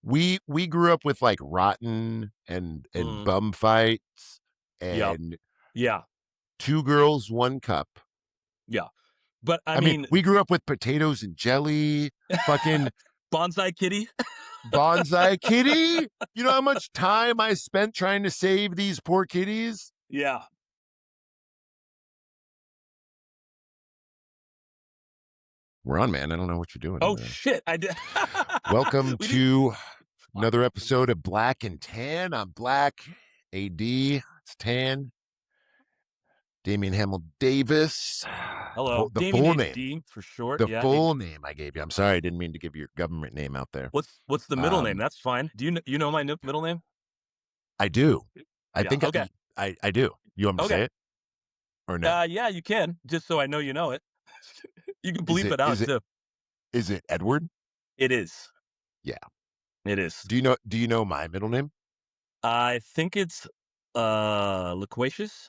we grew up with like Rotten and Mm, Bum Fights yep. and Yeah. Two Girls, One Cup. Yeah. But I I mean, mean, we grew up with potatoes and jelly, fucking Bonsai Kitty. bonsai kitty. You know how much time I spent trying to save these poor kitties? Yeah. We're on, man. I don't know what you're doing Oh over there. shit. I did. Welcome we did. to Fuck. another episode of Black and Tan. I'm Black. AD. It's Tan. Damian Hamill Davis. Hello, The Damien full name. HD for short. The Yeah. full name I gave you. I'm sorry, I didn't mean to give your government name out there. What's the middle name? Um, That's fine. Do you know my middle name? I do. I Yeah. think Okay. I do. You want me to say Okay. it or no? Yeah, you can, just so I know you know it. You can Is bleep it it out too. is it Edward? It is. Yeah. It is. Do you know my middle name? I think it's loquacious.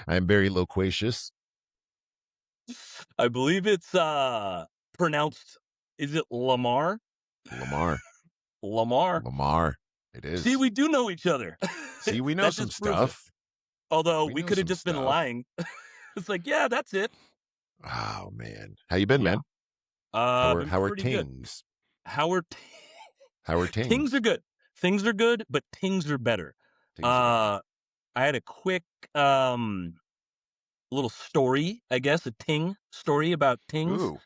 I'm very loquacious. I believe it's pronounced, is it Lamar? Lamar. Lamar. Lamar. It See, is. we do know each other. See, we know That some just proves it. stuff. Although We we know could have some just been stuff. lying. It's like, yeah, that's it. Oh man. How you been, Yeah. man? How Been are pretty good. tings? Howard How are Tings are tings? good. Things are good, but tings are better. Tings are better. I had a quick little story, I guess, a ting story about tings. Ooh,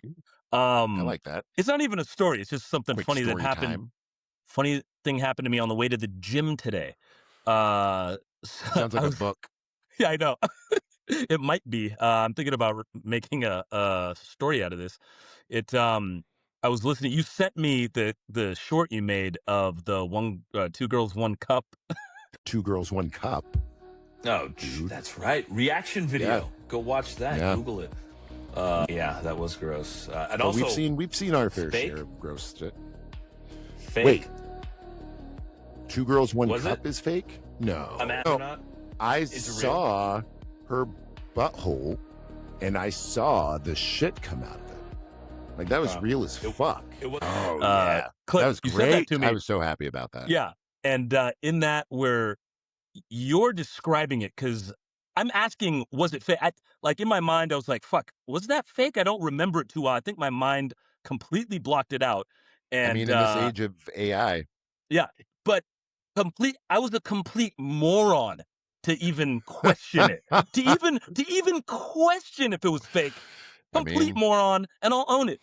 I Um like that. it's not even a story, it's just something Quick funny that story happened. time. Funny thing happened to me on the way to the gym today. So Sounds I like a was book. yeah, I know. It might be. I'm thinking about making a story out of this. It I was listening. You sent me the short you made of the one two girls one cup. Two Girls, One Cup, Oh, dude. that's right. Reaction Yeah. video. Go watch that. Yeah. Google it. Yeah, that was gross. And But also, we've seen our fair fake? share of gross shit. fake. Wait. Two Girls, One Was Cup it? is fake? No. An astronaut? I Is it real? saw her butthole and I saw the shit come out of it. Like that was real as fuck. It was. Oh yeah. Clip, That was you sent that great. to me. I was so happy about that. Yeah, and in that where you're describing it, because I'm asking, was it fake? Like in my mind, I was like, "Fuck, was that fake?" I don't remember it too well. I think my mind completely blocked it out, I mean, and in this age of AI, yeah, but I was a complete moron to even question it. To even question if it was fake. I Complete mean, moron, and I'll own it.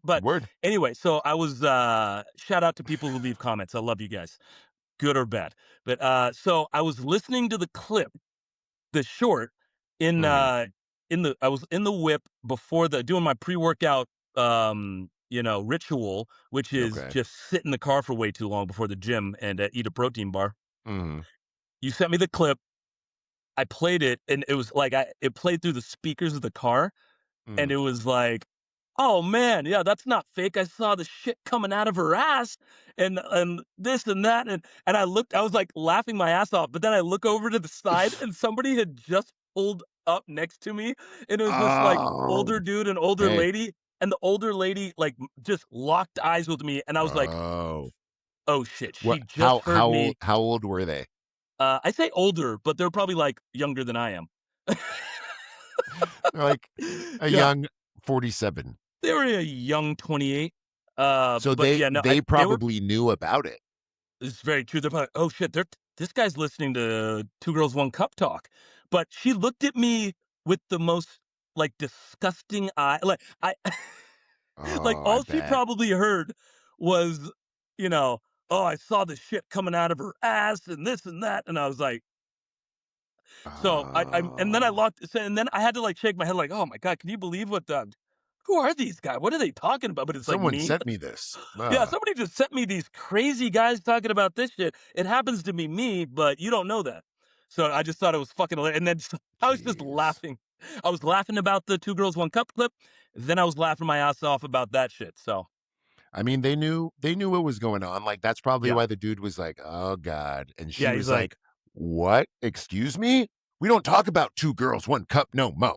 But word. anyway, so I was shout out to people who leave comments. I love you guys, good or bad. But so I was listening to the clip, the short, in Mhm. I was in the whip before doing my pre-workout ritual, which is Okay. just sit in the car for way too long before the gym and eat a protein bar. Mhm. You sent me the clip. I played it, and it was like it played through the speakers of the car, and Mhm. it was like, "Oh man, yeah, that's not fake. I saw the shit coming out of her ass, and this and that." And I was like laughing my ass off. But then I look over to the side, and somebody had just pulled up next to me, and it was this like Oh. older dude and older Hey. lady, and the older lady like just locked eyes with me, and I was like, Oh. "Oh shit, she What just heard me." how old were they? I say older, but they're probably like younger than I am. They're like a Yeah, young 47. they were a young 28. So But yeah, no, they they were. probably knew about it. It's very true. They're probably, oh shit, this guy's listening to Two Girls One Cup talk. But she looked at me with the most like disgusting eye. Like like Oh, I all she bet. probably heard was, you know, oh, I saw the shit coming out of her ass and this and that, and I was like, so and then I Oh. locked, and then I had to like shake my head, like, oh my god, can you believe what the. Who are these guys? What are they talking about? But it's like Someone me. sent me this. Yeah, somebody just sent me these crazy guys talking about this shit. It happens to be me, but you don't know that. So I just thought it was fucking hilarious. And then I was just Jeez. laughing. I was laughing about the Two Girls One Cup clip. Then I was laughing my ass off about that shit. So I mean, they knew what was going on. Like that's probably yeah, why the dude was like, "Oh God," and she yeah. He's was like, like, "What? Excuse me? We don't talk about two girls, one cup, no mo."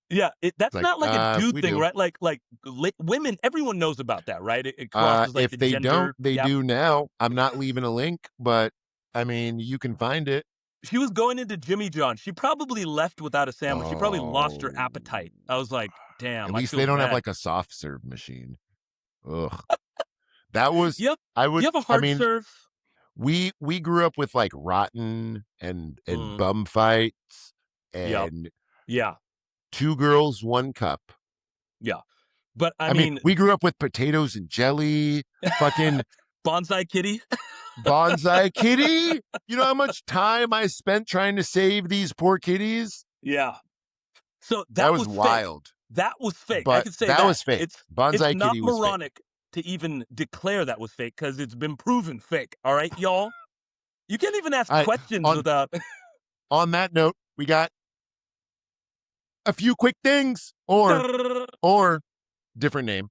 Yeah, that's Like, not like a dude we thing, do. right? Like women, everyone knows about that, right? It crosses like If the they don't, gender they gap. do now. I'm not leaving a link, but I mean, you can find it. She was going into Jimmy John. She probably left without a sandwich. She probably lost her Oh, appetite. I was like, at damn, I least feel they don't have bad. like a soft serve machine. Ugh. That was, Yep. I Do you would, have a I hard mean, serve? we grew up with like rotten and Mm, bum fights yep. and Yeah. two girls, one cup. Yeah. But I I mean, mean, we grew up with potatoes and jelly, fucking bonsai kitty. bonsai kitty. You know how much time I spent trying to save these poor kitties? Yeah. So That that was was fake. wild, That was fake. I but could say that that. was fake. It's Bonsai not kitty was fake. moronic to even declare that was fake because it's been proven fake. All right, y'all. You can't even ask All right. questions without. On that note, we got a few quick things, or different name.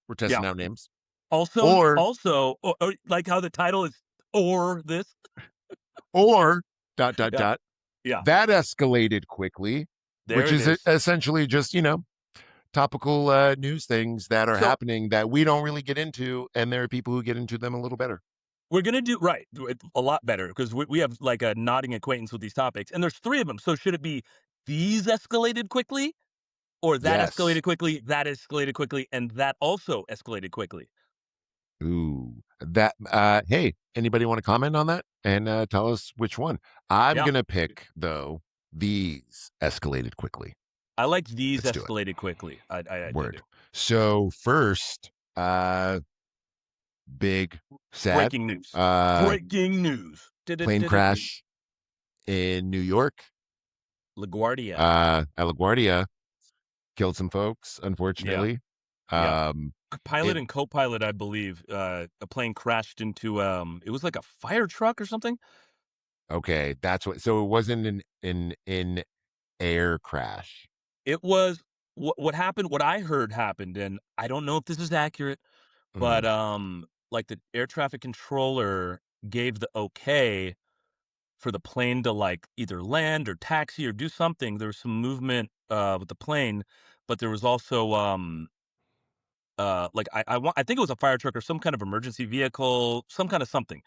We're Yeah. testing out names. Also, Or like how the title is or this. dot Yeah. dot. Yeah. That escalated quickly, There which it is is. essentially just topical news things that are So happening that we don't really get into, and there are people who get into them a little better. we're gonna do right a lot better because we have like a nodding acquaintance with these topics, and there's three of them. So should it be these escalated quickly, or that Yes. escalated quickly, that escalated quickly, and that also escalated quickly? Ooh. That hey, anybody want to comment on that and tell us which one? I'm Yeah. gonna pick though, these escalated quickly. I like these Let's do it. escalated quickly. I do. Word. So first, big sad Breaking news. uh Breaking news. plane crash in New York. LaGuardia. At LaGuardia killed some folks, Yeah. unfortunately. Yeah. Um Pilot it and co-pilot, I believe, a plane crashed into it was like a fire truck or something. okay, that's what, so it wasn't an air crash. It was what happened, what I heard happened, and I don't know if this is accurate, but Mm. like the air traffic controller gave the okay for the plane to like either land or taxi or do something. There was some movement with the plane, but there was also like I think it was a fire truck or some kind of emergency vehicle, some kind of something.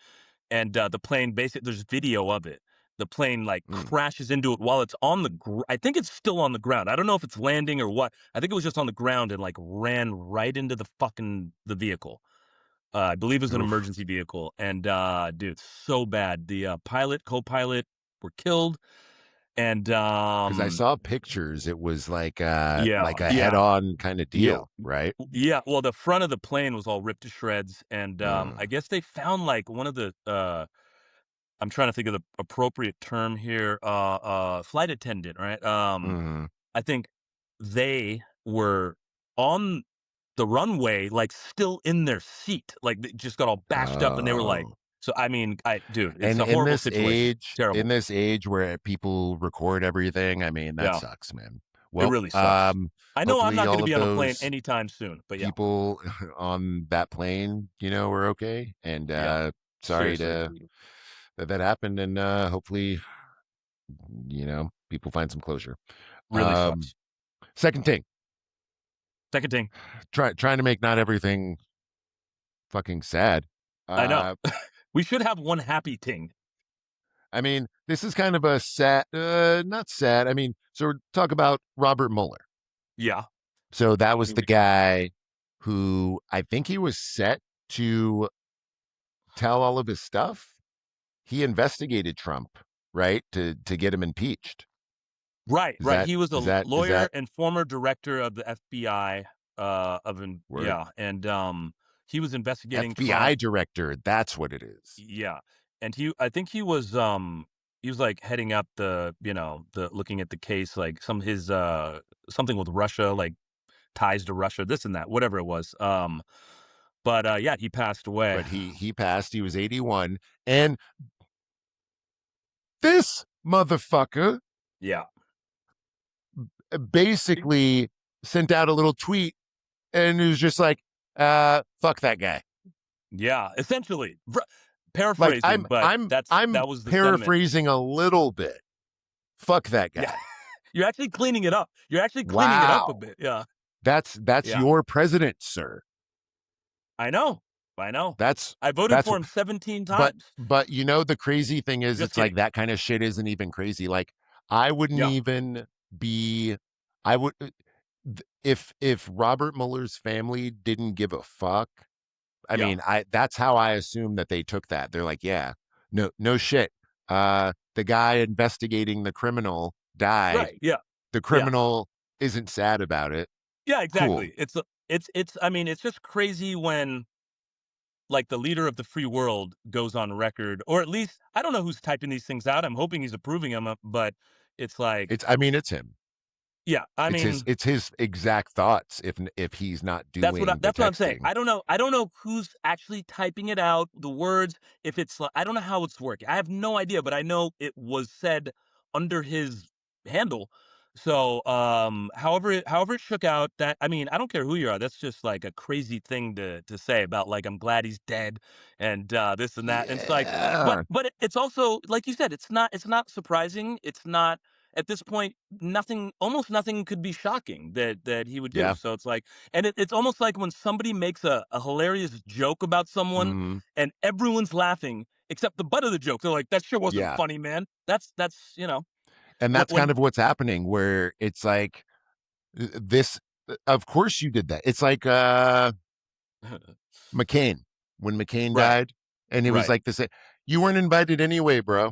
And the plane basically there's video of it. The plane like Mm. crashes into it while it's on the I think it's still on the ground. I don't know if it's landing or what. I think it was just on the ground and like ran right into the vehicle. I believe it was an Oof. emergency vehicle. And dude, so bad. The pilot, co-pilot were killed. And Because I saw pictures, it was like a yeah. head-on kind of Yeah. deal, right? Yeah, well, the front of the plane was all ripped to shreds, and I Mm. guess they found like one of the I'm trying to think of the appropriate term here. Flight attendant, right? Mm-hmm. I think they were on the runway, like still in their seat, like they just got all bashed up, and they were like, Oh. so I mean, dude, it's And a horrible situation. in Terrible. this age where people record everything, I mean, that Yeah, sucks, man. it Well, really sucks. I know I'm hopefully not going all to of be on a plane those anytime soon, but yeah, people on that plane, were okay. And yeah, sorry seriously, to that happened, and hopefully, people find some closure. really Um, sucks. second thing, Second thing, trying to make not everything fucking sad. I know. Uh, We should have one happy ting. I mean, this is kind of a sad, not sad. I mean, so talk about Robert Mueller. Yeah. So that was the guy who I think he was set to tell all of his stuff. He investigated Trump, right, to get him impeached. Right, Is right. that He was a is that is lawyer that and former director of the FBI, word? yeah, and he was investigating FBI Trump. director. That's what it is. Yeah, and I think he was like heading up the looking at the case, like some his something with Russia, like ties to Russia, this and that, whatever it was. But yeah, he passed away. But he passed. He was 81, and this motherfucker Yeah, basically sent out a little tweet, and it was just like, fuck that guy. yeah, essentially. Like Paraphrasing, but I'm that was the sentiment. paraphrasing a little bit. Fuck that guy. Yeah. You're actually cleaning it up. You're actually cleaning it up a Wow. bit. Yeah. That's Yeah. your president, sir. I know. I know. That's I voted that's for him 17 but times. you know the crazy thing is Just it's like kidding. that kind of shit isn't even crazy. Like I wouldn't Yeah. even be I would if Robert Mueller's family didn't give a fuck. I Yeah. mean, I that's how I assume that they took that. They're like, yeah, no shit. The guy investigating the criminal died. Right. Yeah. The Yeah. criminal isn't sad about it. Yeah, Cool. exactly. It's I mean, it's just crazy when like the leader of the free world goes on record, or at least I don't know who's typing these things out. I'm hoping he's approving them, but it's like, It's I mean, it's him. yeah, I mean, It's his exact thoughts if he's not doing the that's what I'm saying. texting. I don't know who's actually typing it out, the words. If it's I don't know how it's working. I have no idea, but I know it was said under his handle. So, however it shook out, that I mean, I don't care who you are. That's just like a crazy thing to say about like I'm glad he's dead and this and that. And it's like, Yeah. but it's also like you said, it's not surprising. It's not at this point. Nothing, almost nothing could be shocking that he would do. Yeah. So it's like, and it's almost like when somebody makes a hilarious joke about someone Mhm. and everyone's laughing except the butt of the joke. They're like, that sure wasn't Yeah. funny, man. That's you know And when that's kind of what's happening where it's like this of course you did that. It's like McCain when McCain right, died and it was right. like this you weren't invited anyway, bro.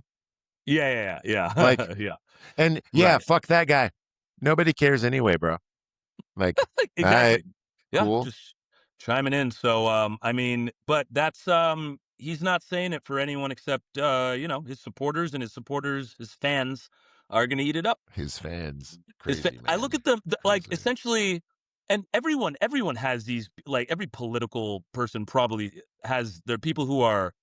Yeah, Like yeah, and yeah, right. fuck that guy. Nobody cares anyway, bro. Like, all right, Exactly. Yeah, cool. just chiming in. So, I mean, but that's he's not saying it for anyone except his supporters, and his fans are gonna eat it up. His fans. His fa- Crazy, I look man. at them like Crazy. essentially, and everyone has these, like every political person probably has, there are people who are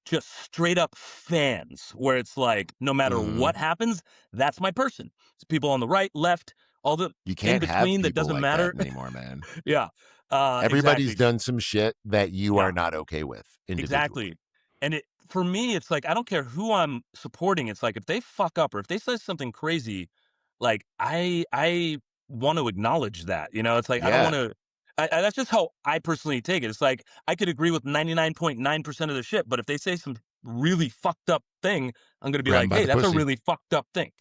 just straight up fans where it's like no matter Mhm. what happens, that's my person. It's people on the right, left, all the You in can't have between that people doesn't like that matter. anymore, man. Yeah. Everybody's Exactly. done some shit that you Yeah, are not okay with individually. exactly. And it for me, it's like I don't care who I'm supporting. It's like if they fuck up or if they say something crazy, like I want to acknowledge that. You know, it's like I don't want Yeah. to. That's just how I personally take it. It's like I could agree with 99.9% of the shit, but if they say some really fucked up thing, I'm gonna be Grab 'em like, by hey, the that's a pussy. really fucked up thing.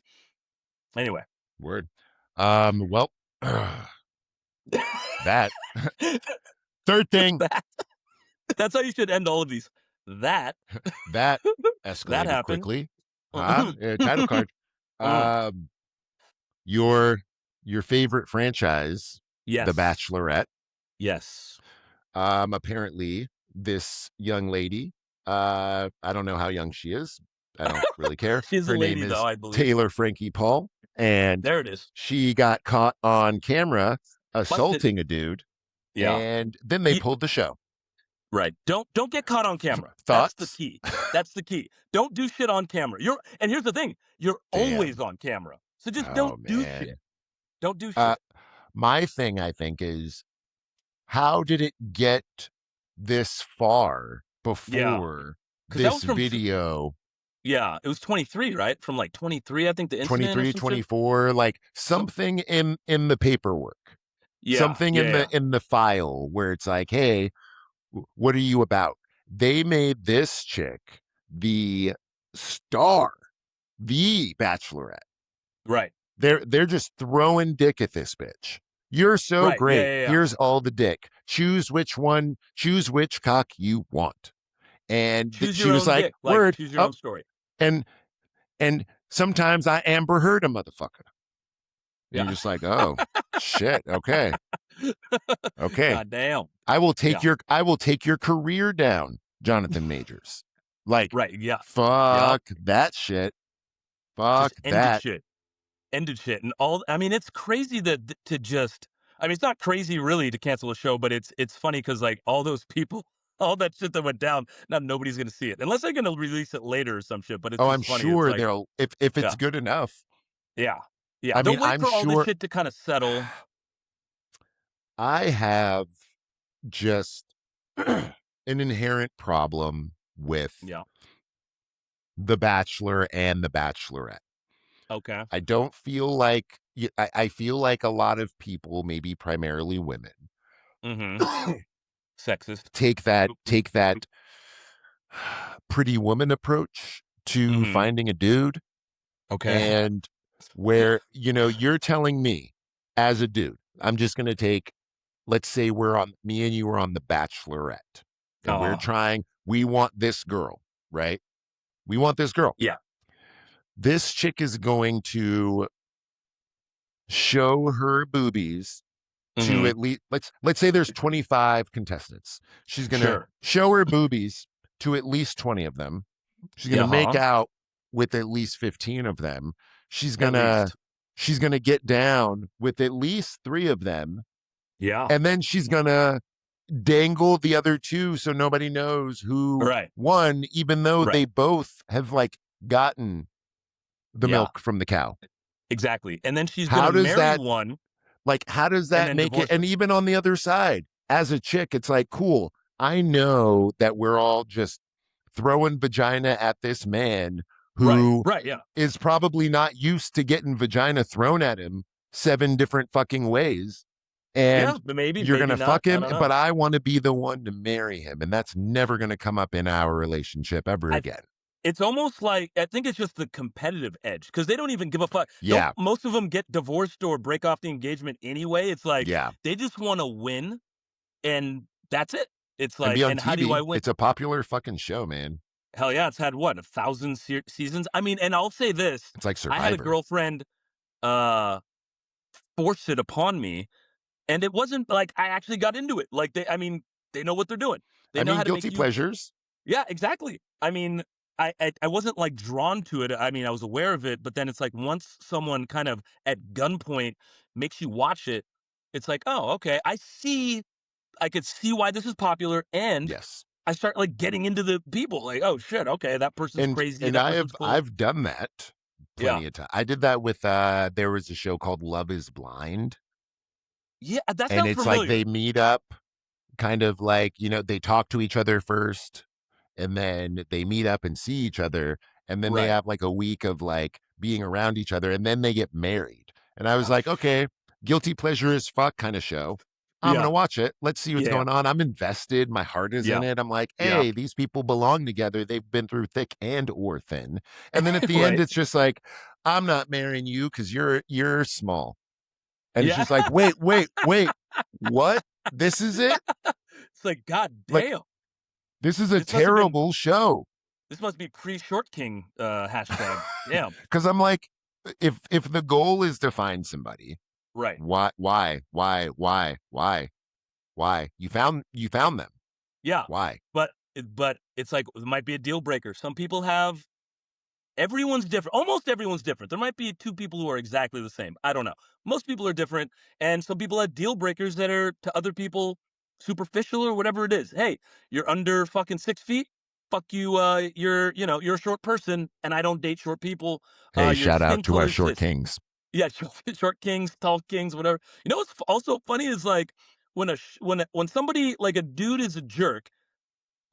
Anyway, Word. Well, that third thing that that's how you should end all of these. That that that escalated happened. quickly. Title card. Um, your your favorite franchise, The Yes. Bachelorette. Yes. Apparently this young lady, I don't know how young she is. I don't really care. She's a Her name lady, though, is I believe. Taylor Frankie Paul, and There it is. she got caught on camera Busted. assaulting a dude, Yeah. and then they Ye pulled the show. Right. Don't get caught on camera. That's the Thoughts? key. That's the key. Don't do shit on camera. And here's the thing, you're always Damn. on camera. So just Oh don't do shit. man. Don't do Uh, shit. my thing, I think, is how did it get this far Yeah. before Because that this was from tw video yeah, it was 23, right? From, like, 23, I think, the incident or 23, some shit? 24, like Some something in the paperwork, yeah, something yeah, yeah. in the file where it's like, hey, what are you about? They made this chick the star, the bachelorette. Right. They're just throwing dick at this bitch. You're so Right, yeah, great. yeah, yeah. Here's all the dick. Choose which one, choose which cock you want. And Choose she your was own like, dick, like, word choose your up. own story. And and sometimes I Amber Heard a motherfucker. And you're Yeah. just like, oh shit. Okay. Okay. God damn. Yeah. I will take your career down, Jonathan Majors. Like, Right, yeah. Yup. fuck that shit. Fuck Just ended that. shit. Ended shit, and all I mean, it's crazy that to just I mean, it's not crazy really to cancel a show, but it's funny because like, all those people, all that shit that went down, now nobody's gonna see it, unless they're gonna release it later or some shit, but it's Oh, just I'm funny, it's sure like they'll if it's yeah, good enough. yeah, yeah, I they'll mean, wait I'm for all this sure shit to kinda settle. I have just an inherent problem with Yeah, The Bachelor and The Bachelorette. Okay. I don't feel like I feel like a lot of people, maybe primarily women, Mm-hmm. Sexist. take that pretty woman approach to Mm-hmm. finding a dude, Okay. and where, you're telling me as a dude, I'm just going to take, let's say me and you are on The Bachelorette, and Oh. we want this girl, right? We want this girl. Yeah. This chick is going to show her boobies to Mm-hmm. at least, let's say there's 25 contestants. She's going to Sure. show her boobies to at least 20 of them. She's going to make Uh-huh. out with at least 15 of them. She's At going to least. she's going to get down with at least 3 of them, Yeah. and then she's going to dangle the other 2 so nobody knows who Right. won, even though Right. they both have gotten the Yeah. milk from the cow. Exactly. And then she's How gonna does marry that one how does and that then make it? divorce And her. even on the other side, as a chick, it's like, cool, I know that we're all just throwing vagina at this man Right. who Right. Yeah. is probably not used to getting vagina thrown at him 7 different fucking ways. Yeah. And But maybe, you're going maybe to not. fuck I him, don't know. but I want to be the one to marry him. And that's never going to come up in our relationship ever again. It's almost like, I think it's just the competitive edge because they don't even give a fuck. Don't Yeah. most of them get divorced or break off the engagement anyway? It's like Yeah. they just want to win, and that's it. It's And like, be on and how do TV. I win? It's a popular fucking show, man. Hell yeah, it's had what, 1,000 seasons? I mean, and I'll say this: It's like I had a Survivor. girlfriend uh force it upon me, and it wasn't like I actually got into it. Like I mean, they know what they're doing. They I know mean, how to guilty make you. pleasures. Yeah, exactly. I mean, I wasn't like drawn to it. I mean, I was aware of it, but then it's like once someone kind of at gunpoint makes you watch it, it's like, oh, okay, I could see why this is popular, and Yes. I start like getting into the people. Like, oh shit, okay, that person's crazy, And that person's cool. I've done that Yeah, plenty of time. I did that with there was a show called Love Is Blind, yeah, that and sounds it's like familiar. they meet up, kind of like, they talk to each other first, and then they meet up and see each other, and then they Right. have like a week of like being around each other, and then they get married. And I was Oh, like, okay, guilty pleasure as fuck kind of show. I'm yeah, gonna watch it. Let's see what's yeah, going on. I'm invested. My heart is in yeah, it. I'm like, yeah. hey, these people belong together. They've been through thick and or thin. And then at the end, Right. it's just like, I'm not marrying you because you're small. And it's Yeah. just like, wait, what? This is it? It's like, god Like, damn, this is a this must have been terrible show. this must be pre-short king hashtag. Damn. Because I'm like, if the goal is to find somebody, Right. why? You found them. Yeah. Why? But it's like it might be a deal breaker. Some people have everyone's different. Almost everyone's different. There might be 2 people who are exactly the same. I don't know. Most people are different, and some people have deal breakers that are to other people superficial or whatever it is. Hey, you're under fucking 6 feet. Fuck you. You're a short person, and I don't date short people. Hey, Your shout out skin to our color's short this. kings. Yeah, short kings, tall kings, whatever. You know what's also funny is like when somebody like a dude is a jerk,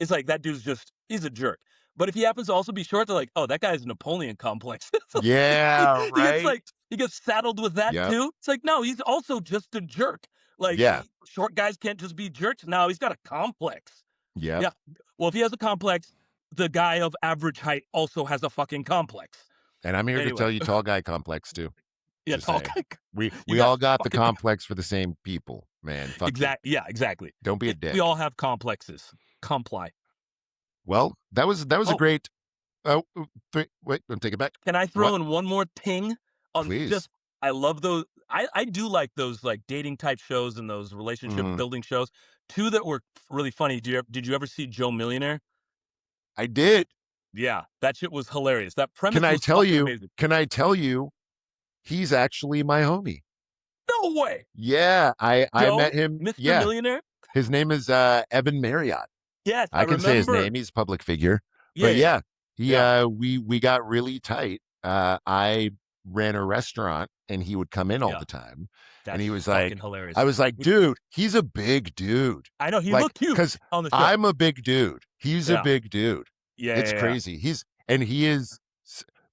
it's like that dude's just he's a jerk. But if he happens to also be short, they're like, oh, that guy's Napoleon complex. So Yeah, right. he gets saddled with that Yep. too. It's like no, he's also just a jerk. Like Yeah. short guys can't just be jerks. No, he's got a complex. Yep. Yeah. Well, if he has a complex, the guy of average height also has a fucking complex. And I'm here to Anyway, tell you, tall guy complex too. yeah, Just tall saying. guy. We You we got all got the fucking complex for the same people, man. Fuck you. exact. Yeah, exactly. Don't be a We all dick. have complexes. Comply. Well, that was a Oh, great. Oh, wait, let me take it back. can I What? throw in one more ting on Please. just I love those I do like those like dating type shows and those relationship Mhm. building shows. 2 that were really funny. Did you ever see Joe Millionaire? I did. Yeah, that shit was hilarious. That premise Can I was tell fucking you? amazing. Can I tell you? He's actually my homie. No way. Yeah, I met Joe, him. Mr. Yeah, Millionaire? his name is Evan Marriott. Yes, I I can say his remember. name. He's a public figure. Yeah, But yeah, yeah, he yeah. we got really tight. I ran a restaurant and he would come in all Yeah. the time. And That's he was fucking like, hilarious. I was like, dude, he's a big dude. I know he Like, looked huge because on the show. I'm a big dude. He's a Yeah. big dude. Yeah, It's yeah, yeah. crazy. He is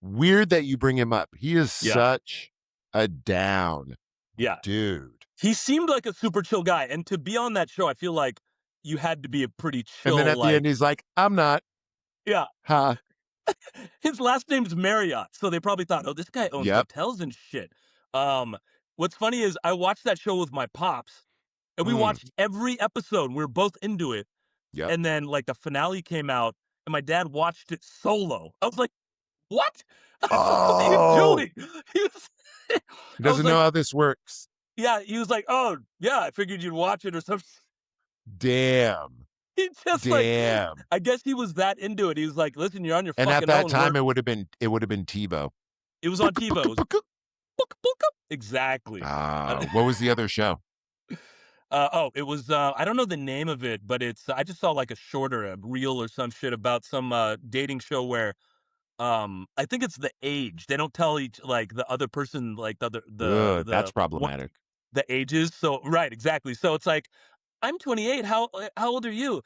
weird that you bring him up. He is Yeah. such a down Yeah. dude. He seemed like a super chill guy, and to be on that show, I feel like you had to be a pretty And then chill, at the end, like he's like, I'm not. yeah. Ha. His last name's Marriott, so they probably thought, "Oh, this guy owns Yep. hotels and shit." Um, what's funny is I watched that show with my pops, and we Mm. watched every episode. We were both into it, Yep. and then like the finale came out, and my dad watched it solo. I was like, "What? I was like, what are you Oh, doing?" He was, he I was doesn't know like, how this works. "Yeah." He was like, "Oh, yeah, I figured you'd watch it or something." Damn. He just like, Damn. I guess he was that into it. He was like, "Listen, you're on your And at fucking that own. time, We're." it would have been TiVo. It was on TiVo. It was book, book up. Exactly. What was the other show? It was I don't know the name of it, but it's I just saw like a shorter, a reel or some shit about some dating show where I think it's the age. They don't tell each like the other person like the other Ugh, that's what problematic. the ages. So right, exactly. So it's like I'm 28. How old are you?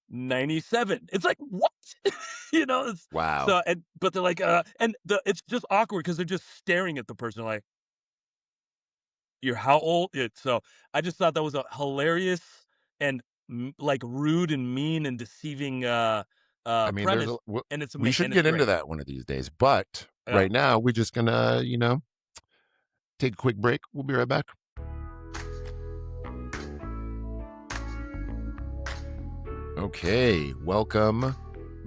97. It's like what? It's Wow. so and but they're like it's just awkward because they're just staring at the person like you're how old? So I just thought that was a hilarious and like rude and mean and deceiving I mean, premise, and we should and it's get into great. that one of these days. But Yeah, right now, we're just gonna, take a quick break. We'll be right back. Okay, welcome we're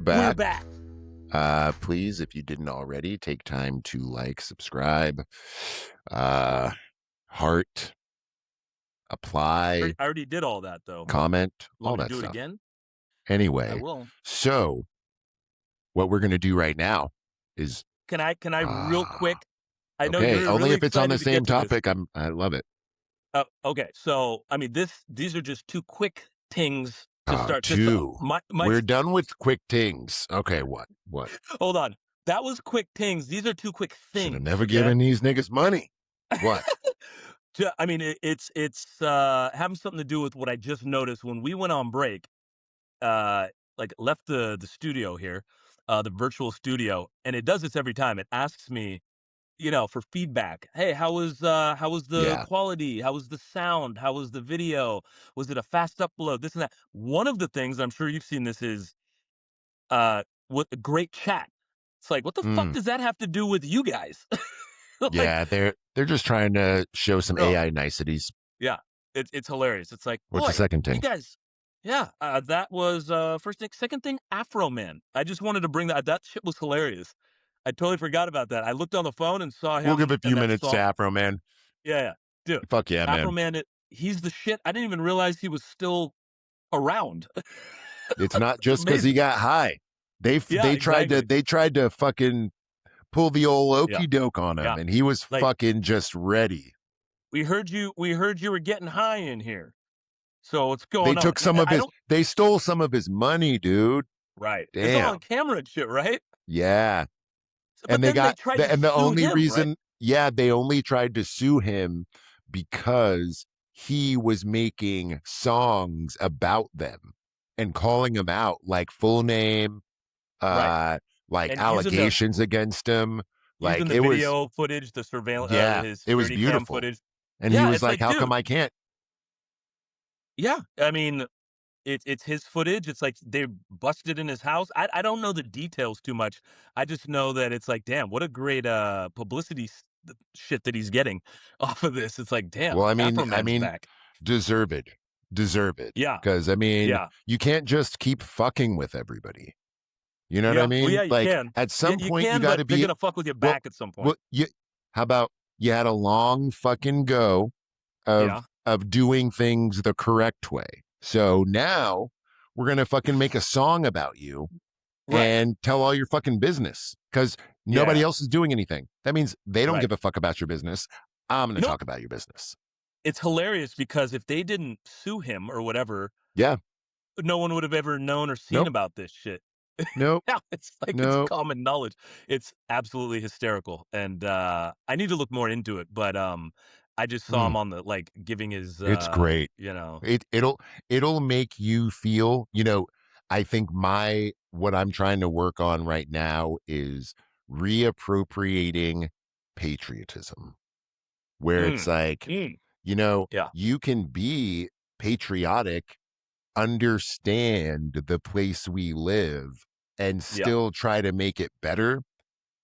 back. back. Please, if you didn't already, take time to like, subscribe, heart, apply, I already did all that though. comment, You all want me that to do it stuff. again? I Anyway, will. so what we're gonna do right now is Can I real quick? I know okay. you're Only really if it's on the excited to same get to this. topic. I love it. Okay, so I mean these are just two quick things to start this off. Two. My We're done with quick tings. Okay, what? hold on. That was quick things. These are two quick Should have things. never Okay. given these niggas money. What? I mean, it's having something to do with what I just noticed when we went on break. Like left the studio here, the virtual studio, and it does this every time. It asks me, for feedback. Hey, how was the Yeah. quality? How was the sound? How was the video? Was it a fast upload? This and that. One of the things I'm sure you've seen this is what a great chat. It's like, what the fuck Mm. does that have to do with you guys? Like, Yeah, they're just trying to show some no. AI niceties. Yeah, it's hilarious. It's like, What's the boy, second you thing? guys, yeah, that was first thing. Second thing, Afroman. I just wanted to bring that. That shit was hilarious. I totally forgot about that. I looked on the phone and saw We'll give him a and few that minutes to song. Afroman. Yeah, dude, Fuck yeah, man. Afroman. He's the shit. I didn't even realize he was still around. It's not It's just because he amazing. got high. Yeah, exactly. They tried to fucking pull the old Yeah, okey doke on him, yeah. and he was Like fucking just ready. we heard you. We heard you were getting high in here. So what's They going on? took some of I his. don't. They stole some of his money, dude. Right. It's all Damn. on camera and shit, right? Yeah. But And they then they got tried to and the sue only him, right? reason, yeah, they only tried to sue him because he was making songs about them and calling them out like full name, Right. like And allegations against him. using Like the it was, video footage, the surveillance, yeah, his it was security cam beautiful. footage. And he Yeah, was it's like, like, how come dude, I can't? yeah. I mean, it's his footage. It's like they busted in his house. I don't know the details too much. I just know that it's like, damn, what a great publicity shit that he's getting off of this. It's like, damn, Well, I Afroman's mean, back. deserve it. Yeah, Because I mean, yeah, you can't just keep fucking with everybody. You know what I yeah. Well, mean? yeah, you Like can. at Yeah, some you point you can, got but to they're be gonna fuck with you well, back at some well, point. how about you had a long fucking go Yeah, of doing things the correct way. So now we're going to fucking make a song about you right. and tell all your fucking business cuz nobody Yeah, else is doing anything. That means they don't right. give a fuck about your business. I'm going to No, talk about your business. it's hilarious because if they didn't sue him or whatever, Yeah. no one would have ever known or seen Nope. about this shit. Nope. Now it's like it's Nope. common knowledge. It's absolutely hysterical, and I need to look more into it. But I just saw Mm, him on the like giving his it's great. It'll make you feel, I think what I'm trying to work on right now is reappropriating patriotism, where it's like, Yeah. you can be patriotic, understand the place we live, and Yeah. still try to make it better.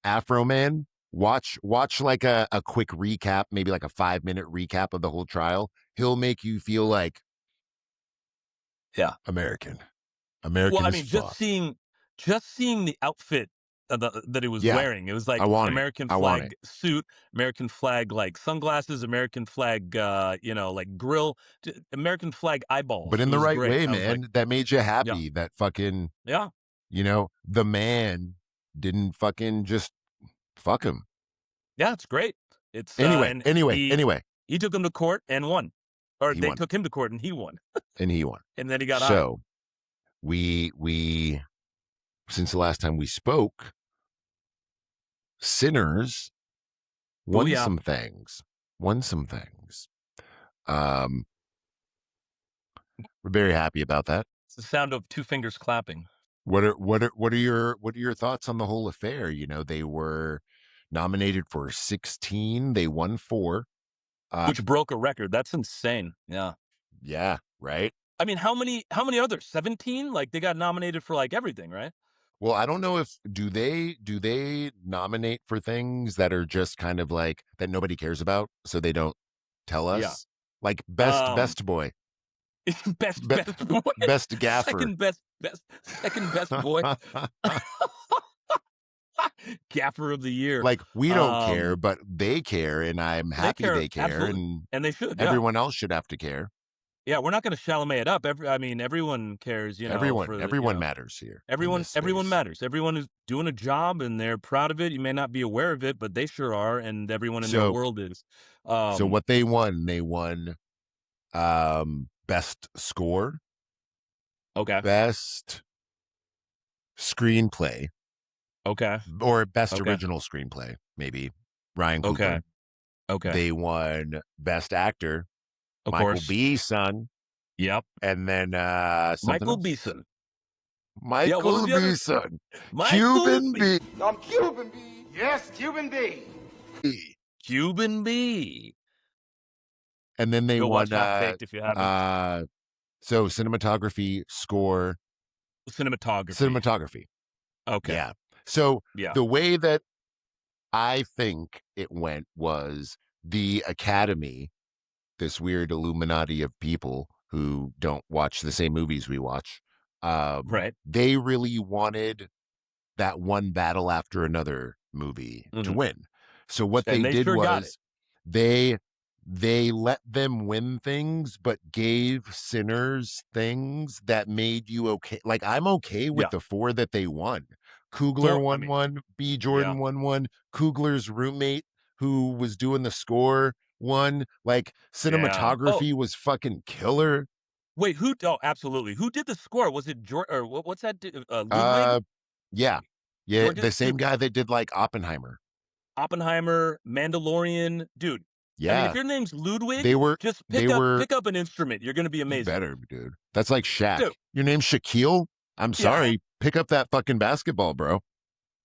Afroman, watch like a quick recap, maybe like a 5-minute recap of the whole trial. He'll make you feel like Yeah. American. Well, American I as mean, fuck. just seeing the outfit that he was Yeah, wearing, it was I like want it. American I want it. flag suit, American flag like sunglasses, American flag, like grill, American flag But eyeballs. It in the was right great. way, I was like, man, that made you yeah, happy. That fucking, yeah, the man didn't fucking just fuck him. yeah. It's great. It's Anyway, and anyway, anyway, he took him to court and won, or he they won took him to court and he won, and he won. and then he got high. So we since the last time we spoke, Sinners Oh won yeah, some things. Won some things. Um, we're very happy about that. it's the sound of two fingers clapping. What are your thoughts on the whole affair? They were nominated for 16. They won 4. Which broke a record. That's insane. Yeah. Yeah, right. I mean, how many others? 17? Like they got nominated for like everything, right? Well, I don't know if do they nominate for things that are just kind of like that nobody cares about, so they don't tell Yeah. us, like Um best boy, be, best boy. best gaffer. Second best boy. Gaffer of the year. Like, we don't care, Um but they care, and I'm they happy care they care, absolutely. and And they should, yeah. everyone else should have to care. Yeah, we're not gonna Chalamet it up. I mean, everyone cares, Everyone matters here in this everyone space. matters. Everyone is doing a job and they're proud of it. You may not be aware of it, but they sure are, and everyone in their So world is. so Um, what they won best score, okay. best screenplay, Okay. or best Okay. original screenplay, maybe Ryan Okay. Coogler. Okay. They won best actor, Of Michael course. B. Son, Yep. and then something Michael else. Beeson. Yeah, what was Michael the other? B. Son, Michael Cuban B. B. I'm Cuban B. Yes, Cuban B. Cuban B. And then they Go won watch Half Baked if you haven't. so cinematography, score, Cinematography. cinematography. Okay. Yeah. So Yeah. the way that I think it went was the Academy, this weird Illuminati of people who don't watch the same movies we watch. Right. They really wanted that one battle after another movie to Mhm. win. So what And they they did sure got it. was they let them win things, but gave Sinners things that made you okay. Like, I'm okay with Yeah. the 4 that they won. Coogler I won mean, one, B. yeah. Jordan won one, Coogler's roommate who was doing the score won. Like, Yeah. Oh, cinematography was fucking killer. wait, who? Oh, absolutely. Who did the score? Was it George or what's that? Ludwig? Uh yeah. Yeah, George, the same dude. guy that did like Oppenheimer. Oppenheimer, Mandalorian, dude. I mean, if Yeah. your name's Ludwig, They were just they were pick up an instrument. You're gonna be You amazing, better, dude. That's like Shaq. dude. Your name's Shaquille? I'm Yeah. sorry. Pick up that fucking basketball, bro.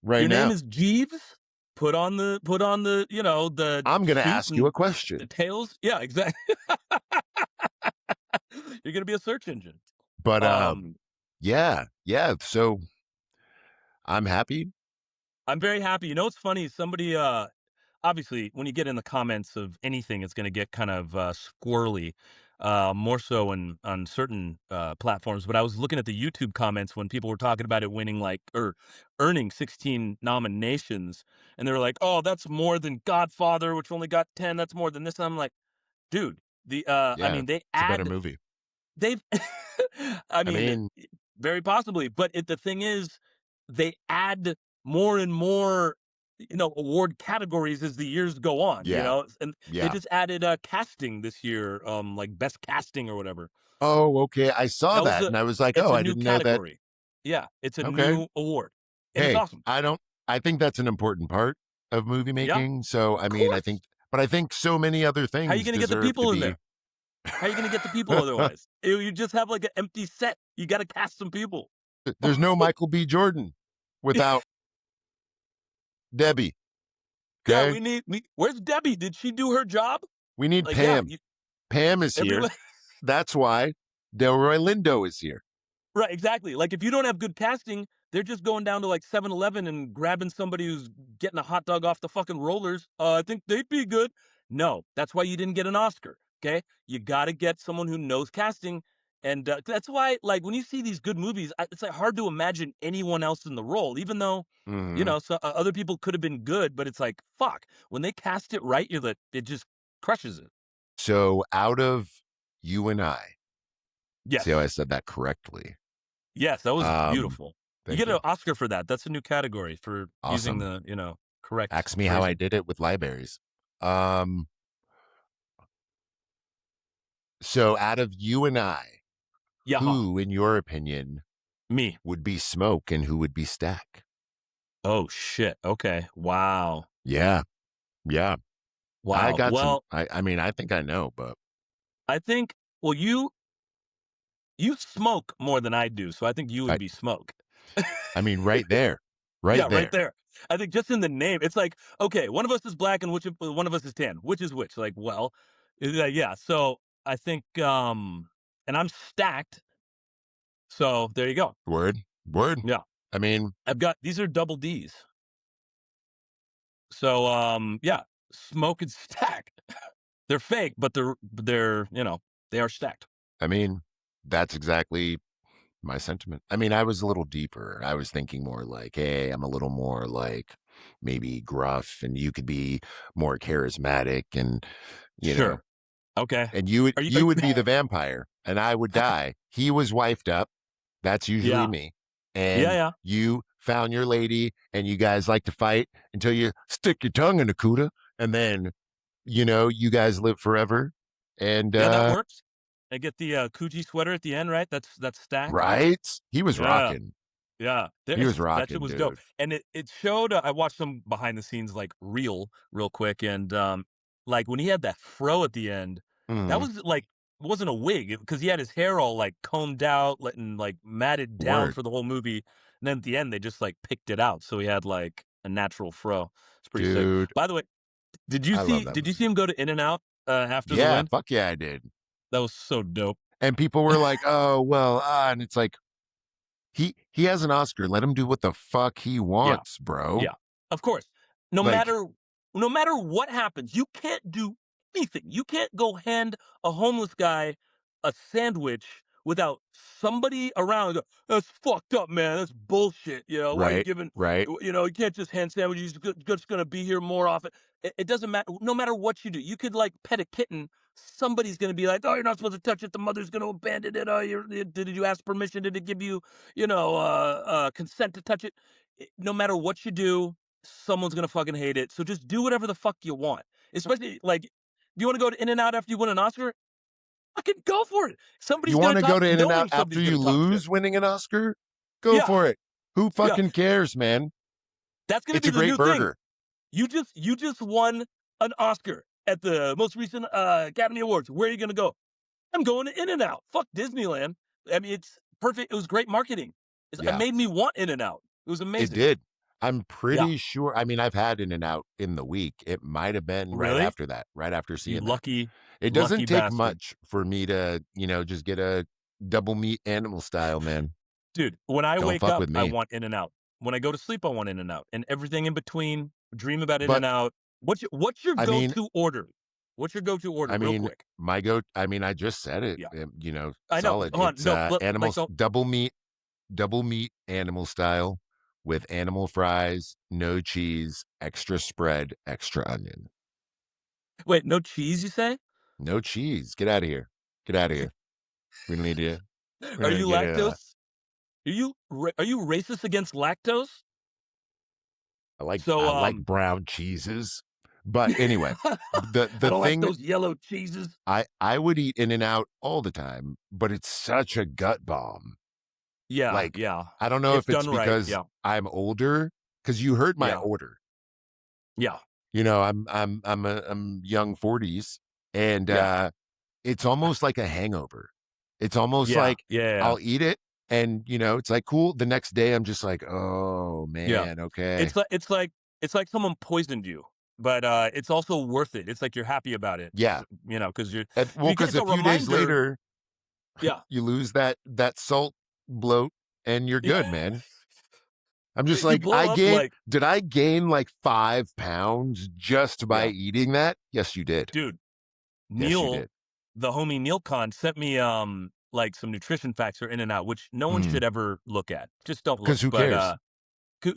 Right Your name now. is Jeeves. Put on the the I'm gonna suit ask you a and the question. tails. Yeah, exactly. You're gonna be a search engine. But Um, yeah. So I'm happy. I'm very happy. You know what's funny? Somebody obviously when you get in the comments of anything, it's gonna get kind of squirrely. More so on certain platforms. But I was looking at the YouTube comments when people were talking about it winning like or earning 16 nominations, and they were like, "Oh, that's more than Godfather, which only got 10. That's more than this." And I'm like, dude, I Yeah. mean, It's a better movie. they've, I I mean, mean, very possibly, but the thing is, they add more and more, award categories as the years go on, yeah. and they Yeah. just added casting this year, like best casting or whatever. Oh, okay. I saw That was that and I was like, it's oh, a I new didn't know that. category. Yeah, it's a Okay. new award, and it's Hey, awesome. I think that's an important part of movie Yeah, making. So of I mean, course. I think so many other How are you things gonna get the deserve to people in be. there? How are you gonna get the people otherwise? You just have like an empty set. You got to cast some people. There's no Michael B. Jordan without Debbie. Yeah, Okay. where's Debbie? Did she do her job? We need Like, yeah, Pam. Pam is here. everyone. That's why Delroy Lindo is here. Right, exactly. Like, if you don't have good casting, they're just going down to like 7-Eleven and grabbing somebody who's getting a hot dog off the fucking rollers. I think they'd be good. No, that's why you didn't get an Oscar. Okay, you got to get someone who knows casting, and that's why, like, when you see these good movies, it's like hard to imagine anyone else in the role, even though Mhm. so other people could have been good, but it's like fuck when they cast it right, it just crushes it. So out of you and I, see how I Yes, said that correctly? yes, that was Um, beautiful. You thank get you. an Oscar for that. That's a new category for using Awesome. the correct Ask me how I phrasing. did it with libraries. Um, so out of you and I, Yaha, who, in your opinion, me. would be Smoke and who would be Stack? Oh shit. Okay. Wow. Yeah. Yeah. I Wow. got some. Well, I mean, I think I know, but I think well you smoke more than I do, so I think you would I, be Smoke. I mean, right there, right Yeah, right there. there. I think just in the name, it's like, okay, one of us is black and one of us is tan. Which is which? Like, well, yeah. So I think, and I'm stacked. So there you go. Word, word. Yeah, I mean, I've got these are double D's. So yeah, smoke and stack. They're fake, but they're they are stacked. I mean, that's exactly my sentiment. I mean, I was a little deeper. I was thinking more like, hey, I'm a little more like maybe gruff, and you could be more charismatic, and you know, Sure. Okay. and you would Are you? you would be the vampire, and I would die. He was wifed up. That's usually Yeah. me. Yeah. And Yeah. you found your lady, and you guys like to fight until you stick your tongue in the cuda, and then you guys live forever. And Yeah. That works. I get the Coogi sweater at the end, right? That's stacked. right, he was Yeah. rocking. Yeah, He was that shit rocking, was dope, dude. and it showed. I watched some behind the scenes like real quick, and like when he had that fro at the end, that Mhm. was like it wasn't a wig because he had his hair all like combed out, letting like matted down Word, for the whole movie, and then at the end they just like picked it out, so he had like a natural fro. It's pretty sick. dude. By the way, did you I love see that did you movie. see him go to In and Out after the Yeah, win? fuck yeah, I did. That was so dope. And people were like, "Oh well," and it's like he has an Oscar. Let him do what the fuck he Yeah. wants, bro. Yeah, of course. No Like, matter no matter what happens, you can't do anything. You can't go hand a homeless guy a sandwich without somebody around. Go, that's fucked up, man. That's bullshit. Why are you right, giving? right. You can't just hand sandwiches. You're just gonna be here more often. It doesn't matter. No matter what you do, you could like pet a kitten. Somebody's gonna be like, "Oh, you're not supposed to touch it. The mother's gonna abandon it. Oh, did you ask permission? Did it give you, consent to touch it?" No matter what you do, someone's gonna fucking hate it. So just do whatever the fuck you want. Especially like, if you want to go to In and Out after you win an Oscar, fucking go for it. You Somebody's gonna want to go talk, to In and Out knowing after somebody's you gonna talk shit. lose winning an Oscar? Go Yeah, for it. Who yeah. fucking cares, man? That's gonna It's be a the great new thing. burger. You just won an Oscar at the most recent Academy Awards. Where are you gonna go? I'm going to In and Out. Fuck Disneyland. I mean, it's perfect. It was great marketing. It Yeah, made me want In and Out. It was it amazing. did. I'm Yeah. pretty sure. I mean, I've had In and Out in the week. It might have been right Really? after that, right after You seeing that. lucky, It lucky doesn't take bastard. much for me to, just get a double meat animal style, man. Dude, when I Don't wake fuck up, with I me. want In and Out. When I go to sleep, I want In and Out, and everything in between. Dream about In But and Out. What's your I mean, go-to order? What's your go-to order, I real mean, quick? I mean, I just said it. Yeah, I know. Solid. Hold on, It's no, like animals so. double meat animal style with animal fries, no cheese, extra spread, extra onion. Wait, no cheese, you say? No cheese. Get out of here. Get out of here. We don't need to. We Are don't need to you get into that. lactose? Are you racist against lactose? So I like brown cheeses. But anyway, I the don't like thing those yellow cheeses. I would eat In and Out all the time, but it's such a gut bomb. Yeah, Like, yeah. I don't know If if it's done right, because yeah, I'm older, because you heard my yeah, order. yeah, I'm young 40s, and yeah, it's almost like a hangover. It's almost yeah, like yeah, I'll eat it, and it's like cool. The next day I'm just like, oh yeah. man, okay. It's like it's like someone poisoned you, but it's also worth it. It's like you're happy about it, Yeah. because you're Well, because because it's a a few days reminder. later, Yeah, you lose that salt bloat and you're yeah. good, man. I'm just You like, blow up like, did I gain like 5 pounds just by yeah, eating that? Yes, you did. dude. Yes, you Neil, did. the homie Neil Khan sent me like some nutrition facts for In and Out, which no one should ever look at. Just don't look. Because who But cares?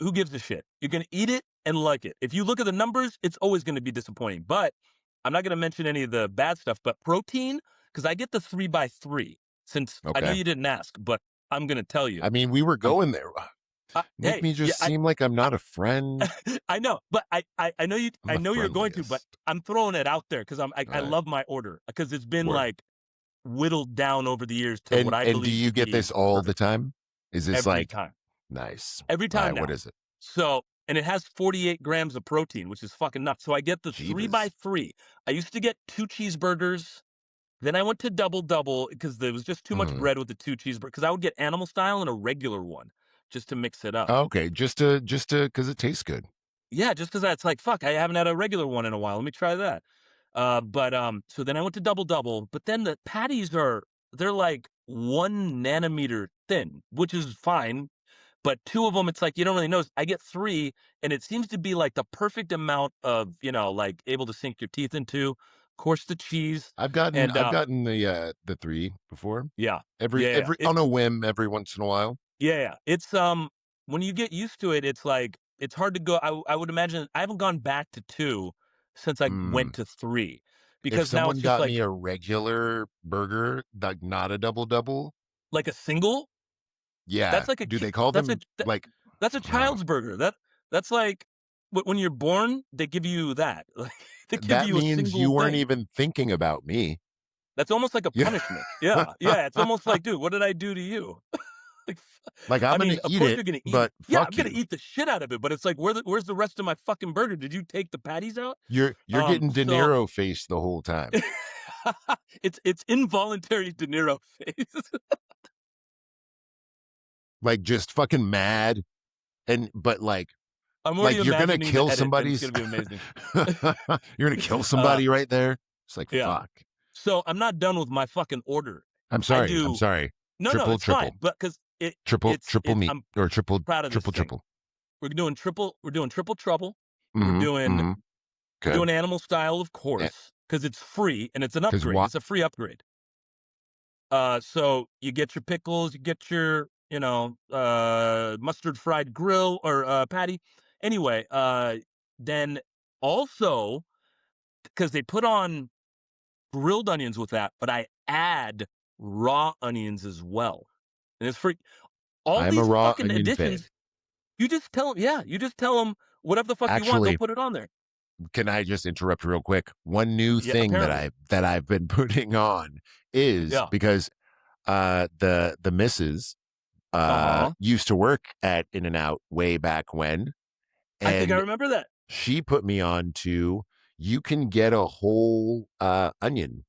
who gives a shit? You're gonna eat it and like it. If you look at the numbers, it's always gonna be disappointing. But I'm not gonna mention any of the bad stuff. But protein, because I get the 3x3. Since I know Okay. you didn't ask, but I'm gonna tell you. I mean, we were I'm going there. Make hey, me yeah, just seem like I'm not a friend. I know, but I know you. I'm I the know you're going to, but friendliest. I'm throwing it out there because I All right. love my order because it's been Word. like whittled down over the years to what I And do believe to you get be this all the perfect time? Is this every like time. nice? Every All time right, what now. is it? So, and it has 48 grams of protein, which is fucking nuts. So I get the three by Jeebus. three. I used to get 2 cheeseburgers. Then I went to double because there was just too much Mm. bread with the 2 cheeseburgers. Because I would get animal style and a regular one just to mix it up. Okay, just to because it tastes good. Yeah, just because that's like, fuck, I haven't had a regular one in a while. Let me try that. So then I went to double, but then the patties they're like 1 nanometer thin, which is fine. But two of them, it's like you don't really notice. I get three, and it seems to be like the perfect amount of, like able to sink your teeth into. Of course, the cheese, and I've gotten the 3 before. yeah, yeah, Every on a whim every once in a while. yeah. It's when you get used to it, it's like it's hard to go. I would imagine I haven't gone back to two since I went Mm. to three If because now someone it's just got me like a regular burger, like not a double, a single. yeah. That's like a Do they call that's them like that's a oh, child's burger. That's like when you're born, they give you that. Like they give that you a means single you weren't thing. even thinking about me. That's almost like a Yeah. punishment. Yeah, yeah. It's almost like, dude, what did I do to you? Like, Like I I'm gonna mean, of eat course it, you're gonna eat it. but Yeah, I'm fuck gonna you. eat the shit out of it. But it's like, where's the rest of my fucking burger? Did you take the patties out? You're getting De So Niro face the whole time. it's involuntary De Niro face. Like just fucking mad and but I'm already like you're gonna imagining the kill edit, and it's somebody's gonna be amazing. you're gonna kill uh, somebody right there. It's like yeah. fuck. So I'm not done with my fucking order. I'm I sorry. I'm do sorry. no, Triple, it's fine, triple, but because triple meat I'm or triple, proud of this triple, thing. triple. We're doing triple trouble. We're Mm-hmm. doing Mm-hmm. we're Okay. doing animal style, of course, because it's free and it's an Because upgrade. why? It's a free upgrade. So you get your pickles, you get your, mustard fried grill or patty. Anyway, then also because they put on grilled onions with that, but I add raw onions as well, and it's free. All I'm a these raw fucking onion additions, fed. you just tell them, yeah, you just tell them whatever the fuck you want, they'll Actually, put it on there. can I just interrupt real quick? One new Yeah, thing apparently. that I've been putting on is Yeah. because the missus Uh-huh. used to work at In and Out way back when, I think I and remember that. she put me on to you can get a whole onion,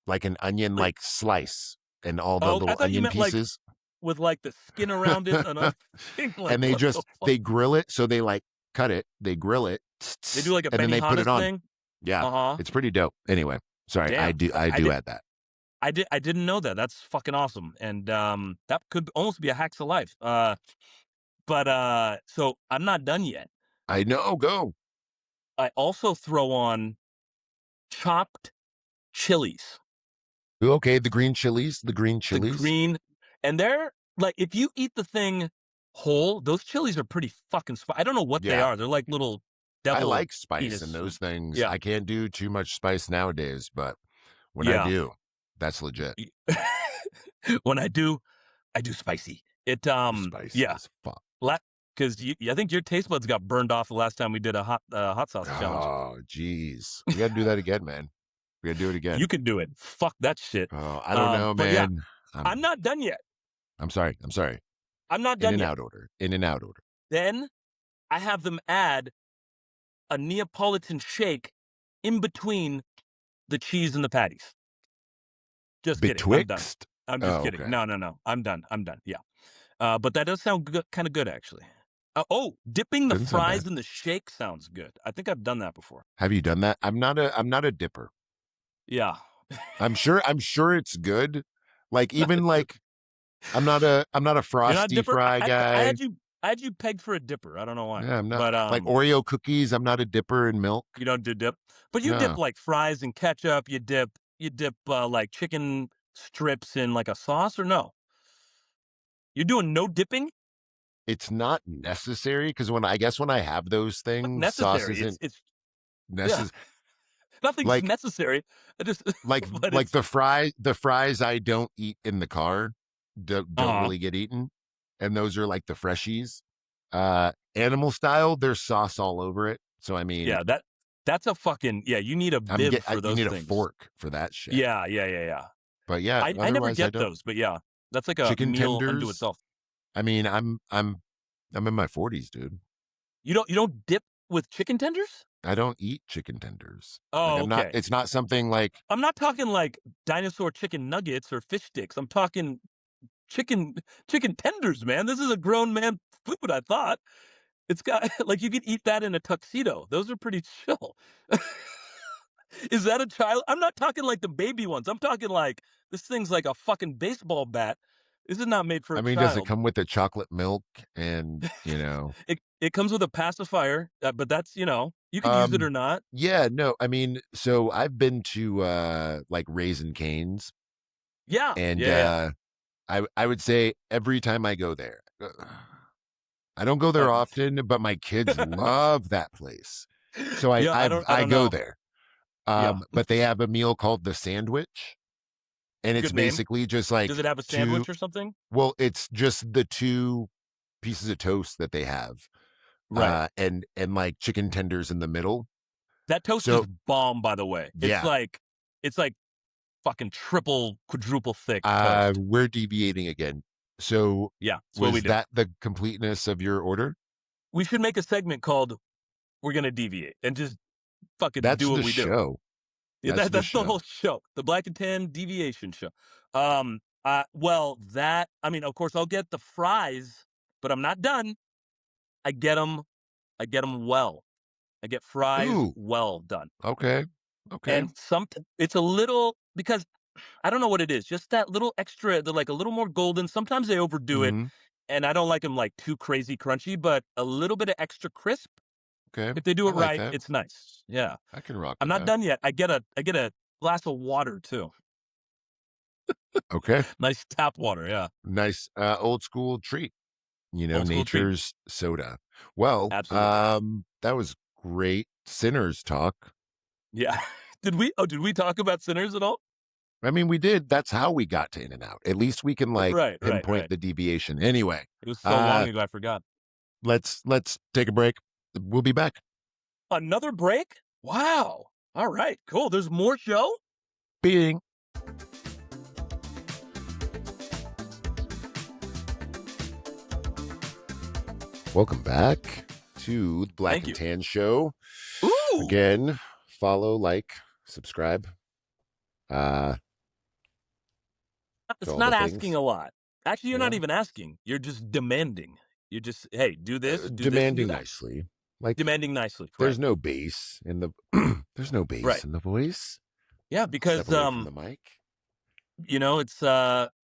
like an onion Like, like slice and all the oh, I little thought you onion meant like pieces. with like the skin around it and everything. And Like, what the fuck? they grill it, so they like cut it, they grill it, They do like a and then they put Benihana it on. thing. Yeah, Uh-huh. it's pretty dope. Anyway, sorry, Damn. I do add that. I didn't know that. That's fucking awesome. And that could almost be a hacks of life. But so I'm not done yet. I know, go. I also throw on chopped chilies. Okay, the green chilies, The green, and they're like, if you eat the thing whole, those chilies are pretty fucking I don't know what they Yeah, are. They're like little I devil like spice and penis. those things. Yeah. I can't do too much spice nowadays, but when I Yeah. do, that's legit. When I do spicy. Spicy Yeah. as fuck. Because I think your taste buds got burned off the last time we did a hot sauce challenge. Oh, jeez. We got to do that again, man. We got to do it again. You can do it. Fuck that shit. Oh, I don't know, But yeah, man. I'm not done yet. I'm sorry. I'm sorry. I'm not In done and yet. out order. In and out order. Then I have them add a Neapolitan shake in between the cheese and the patties. Just kidding. I'm done. Betwixt? I'm just Oh, kidding. okay. No. I'm done. Yeah. But that does sound good, kind of good, actually. Dipping the Doesn't sound fries bad. in the shake sounds good. I think I've done that before. Have you done that? I'm not a dipper. Yeah. I'm sure it's good. Like even like I'm not a You're not a frosty dipper? fry guy. I had you pegged for a dipper. I don't know why. Yeah, I'm not But like Oreo cookies. I'm not a dipper in milk. you don't do dip. But you dip No, like fries in ketchup, you dip like chicken strips in like a sauce or no? You're doing no dipping? it's not necessary because when I have those What's things, sauce necessary? isn't It's yeah. necessary. Nothing's Like necessary. I just but like it's the fries I don't eat in the car don't uh really get eaten, and those are like the freshies. Animal style, there's sauce all over it. So I mean, yeah, that's a fucking yeah, you need a bib for you those need a things. fork for that shit. Yeah. But yeah, I never otherwise I get don't. those, but yeah, that's like a Chicken meal unto tenders. itself. I mean, I'm in my 40s, dude. You don't dip with chicken tenders? I don't eat chicken tenders. Like Oh, okay. it's not something like I'm not talking like dinosaur chicken nuggets or fish sticks. I'm talking chicken chicken tenders, man. This is a grown man food, I thought. It's got like you could eat that in a tuxedo. Those are pretty chill. Is that a child? I'm not talking like the baby ones. I'm talking like this thing's like a fucking baseball bat. This is not made for I a mean, does it child. come with the chocolate milk and, you know, It comes with a pacifier, but that's you could use it or not. yeah, no, I mean, so I've been to like Raisin Cane's Yeah, and yeah. I would say every time I go there, I don't go there Uh, often, but my kids love that place. So yeah, I I don't go know. there. Yeah, But they have a meal called the sandwich, and it's good name. basically just Does like it have a two, sandwich or something? well, it's just the two pieces of toast that they have, Right. and like chicken tenders in the middle. That toast is So bomb, by the way. yeah, It's like fucking triple, quadruple thick toast. we're deviating again. So Yeah, that's what we was do. that the completeness of your order? We should make a segment called "We're Gonna Deviate" and just fucking That's do what the we do. show. Yeah, That's the that's the show. whole show, the Black and Tan Deviation Show. Well, that I mean, of course, I'll get the fries, but I'm not done. I get them. I get them well. I get fries Ooh, well done. okay, okay. And it's a little because I don't know what it is. Just that little extra, they're like a little more golden. Sometimes they overdo it, Hmm. and I don't like them like too crazy crunchy, but a little bit of extra crisp. Okay, If they do I it like right, that. it's nice. Yeah. I can rock I'm with not that. done yet. I get a glass of water too. Okay, Nice tap water. Yeah. nice old school treat. You know, Old school treat. nature's soda. Well, Absolutely. that was great sinners talk. Yeah. Did we talk about Sinners at all? I mean, we did. That's how we got to In-N-Out. At least we can like pinpoint Right. the deviation. Anyway, It was so long uh, ago I forgot. let's take a break. We'll be back. Another break? Wow. All right. Cool. There's more show? Being welcome back to the Black Thank and you. Tan Show. Ooh. Again, follow, like, subscribe. It's all not the asking things. a lot. Actually, you're not Yeah. even asking. You're just demanding. You're just, hey, do this, and do Demanding that. nicely. Like Demanding nicely. there's Correct. no bass in the there's no bass Right. in the voice. Yeah, because Step away from the mic.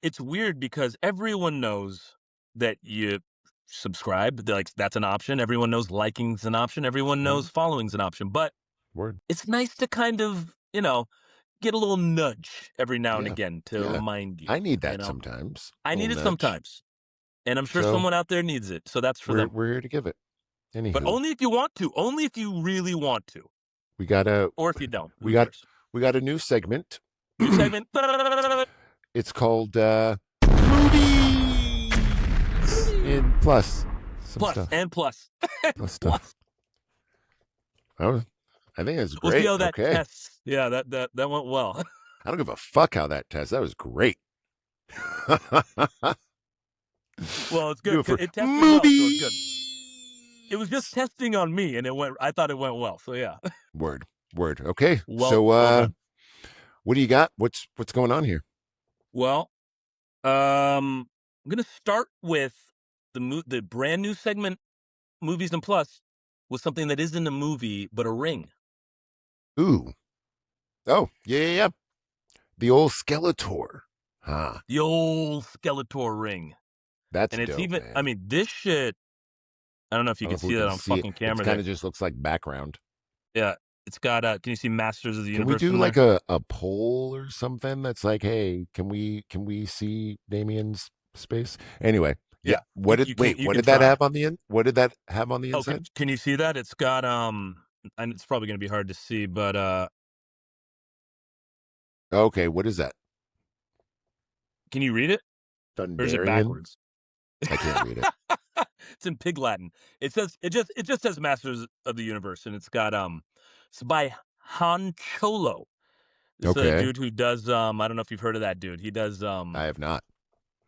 it's weird because everyone knows that you subscribe. Like that's an option. Everyone knows liking's an option. Everyone knows following's an option. But Word. it's nice to kind of, get a little nudge every now and Yeah. again to Yeah. remind you. I need that sometimes. I need it Little nudge. sometimes. And I'm sure So, someone out there needs it. So that's for them. We're here to give it. Anywho, But only if you want to. Only if you really want to. we got a Or if you don't. we Who got cares? we got a new segment. New segment. It's called movies in plus some Plus stuff. and plus. Plus stuff. I think that's We'll great. see how that Okay. tests. Yeah, that went well. I don't give a fuck how that tests. That was great. Well, it's Do good. it for It tested well, so it's good. movies. It was just testing on me, and I thought it went well. So yeah. Word. Okay. Well, So well done. what do you got? What's going on here? Well, I'm gonna start with the brand new segment Movies and Plus was something that isn't a movie, but a ring. Ooh. Oh, yeah. The old Skeletor. Huh. The old Skeletor ring. That's And it's dope, even, I man. mean, this shit, I don't know if I you don't know can if we see that can on see it. fucking It camera kind there. of just looks like background. Yeah. It's got, can you see Masters of the Can we Universe do in like there? a poll or something that's like, hey, can we see Damien's space? Anyway, yeah. Yeah. You, you What can did that try. have on the in? What did that have on the Oh, inside? can you see that? It's got, and it's probably going to be hard to see, but, Okay, what is that? can you read it? Or is it Thundarian? backwards? I can't read it. It's in Pig Latin. It just says Masters of the Universe, and it's got it's by Han Cholo. This is a Okay. dude who does I don't know if you've heard of that dude. I have not.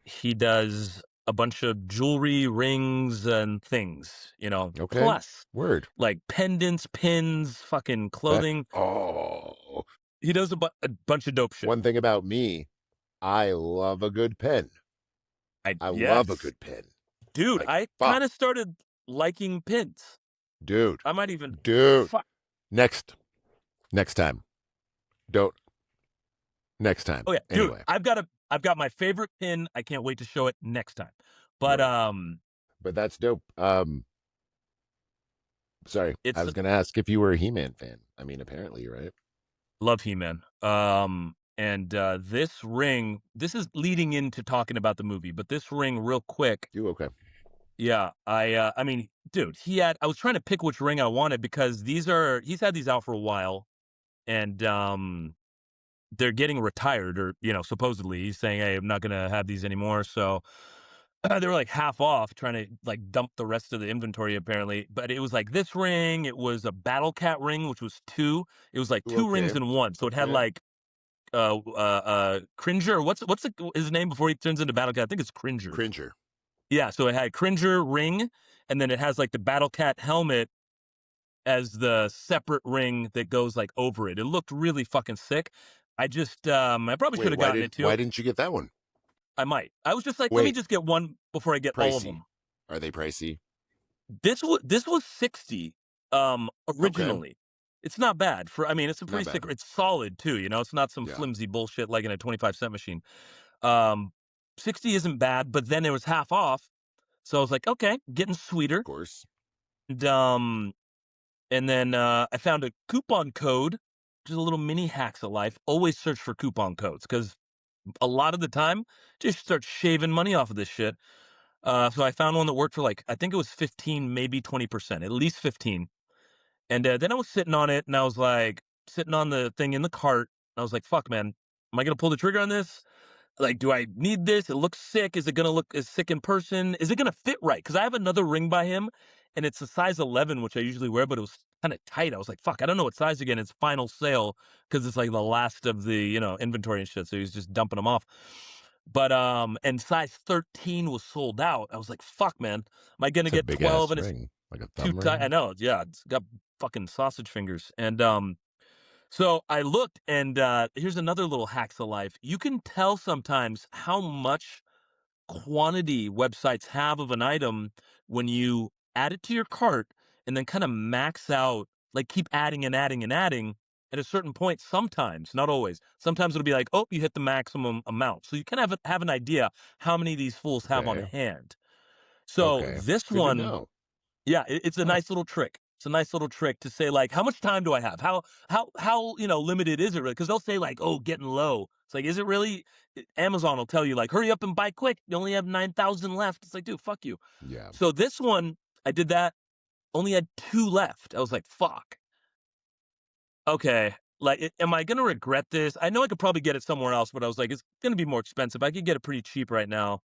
He does a bunch of jewelry, rings, and things. Okay. Plus Word. like pendants, pins, fucking That clothing. oh, He does a bunch of dope shit. one thing about me, I love a good pen. I love a Yes, good pen. dude. Like I fuck. kind of started liking pins. Dude. I might even Dude. fuck. Next time. Don't next time. Oh yeah, dude. Anyway. I've got my favorite pin. I can't wait to show it next time. But Word. But that's dope. Sorry. I it's was gonna ask if you were a He-Man fan. I mean, apparently you're right. love He-Man. And this ring, this is leading into talking about the movie, but this ring real quick. You okay. Yeah, I mean, dude, I was trying to pick which ring I wanted because he's had these out for a while, and they're getting retired, or supposedly he's saying, hey, I'm not gonna have these anymore. So they were like half off, trying to like dump the rest of the inventory apparently. But it was like this ring, it was a Battle Cat ring, which was two. It was like You two rings okay. in one. So it had Okay. like Cringer. His name before he turns into Battle Cat? I think it's Cringer. Cringer. Yeah, so it had Cringer ring, and then it has like the Battle Cat helmet as the separate ring that goes like over it. It looked really fucking sick. I probably should Wait, have gotten it why too. didn't you get that one? I might. I was just like, let me Wait, just get one before I get all of pricey. them. Are they pricey? This was 60 Okay. originally. It's not bad for, I mean, it's a Not pretty sick, bad. it's solid too, it's not some Yeah, flimsy bullshit like in a 25-cent machine. Um 60 isn't bad, but then it was half off. So I was like, okay, getting of sweeter. course. And then I found a coupon code, which is a little mini hacks of life. Always search for coupon codes because a lot of the time just start shaving money off of this shit. So I found one that worked for like, I think it was 15, maybe 20%, at least 15. And then I was sitting on it, and I was like, sitting on the thing in the cart. And I was like, fuck, man, am I going to pull the trigger on this? Like, do I need this? It looks sick. Is it going to look as sick in person? Is it going to fit right? Because I have another ring by him, and it's a size 11, which I usually wear, but it was kind of tight. I was like, fuck, I don't know what size again. It's final sale because it's like the last of the, inventory and shit. So he's just dumping them off. But, and size 13 was sold out. I was like, fuck, man, am I going to It's a get big 12? ass And it's ring, like a too thumb tight. I ring. know. Yeah. It's got fucking sausage fingers. And, so I looked, and here's another little hacks of life. You can tell sometimes how much quantity websites have of an item when you add it to your cart and then kind of max out, like keep adding and adding and adding. At a certain point, sometimes, not always, sometimes it'll be like, oh, you hit the maximum amount. So you kind of have an idea how many of these fools have on Okay. hand. So Okay. this Good to one, know. yeah, it's a Huh. nice little trick. It's a nice little trick to say like, how much time do I have? How limited is it really? Because they'll say like, oh, getting low. It's like, is it really? Amazon will tell you like, hurry up and buy quick. You only have 9,000 left. It's like, dude, fuck you. Yeah. So this one, I did that. Only had two left. I was like, fuck. Okay. Like, am I gonna regret this? I know I could probably get it somewhere else, but I was like, it's gonna be more expensive. I could get it pretty cheap right now.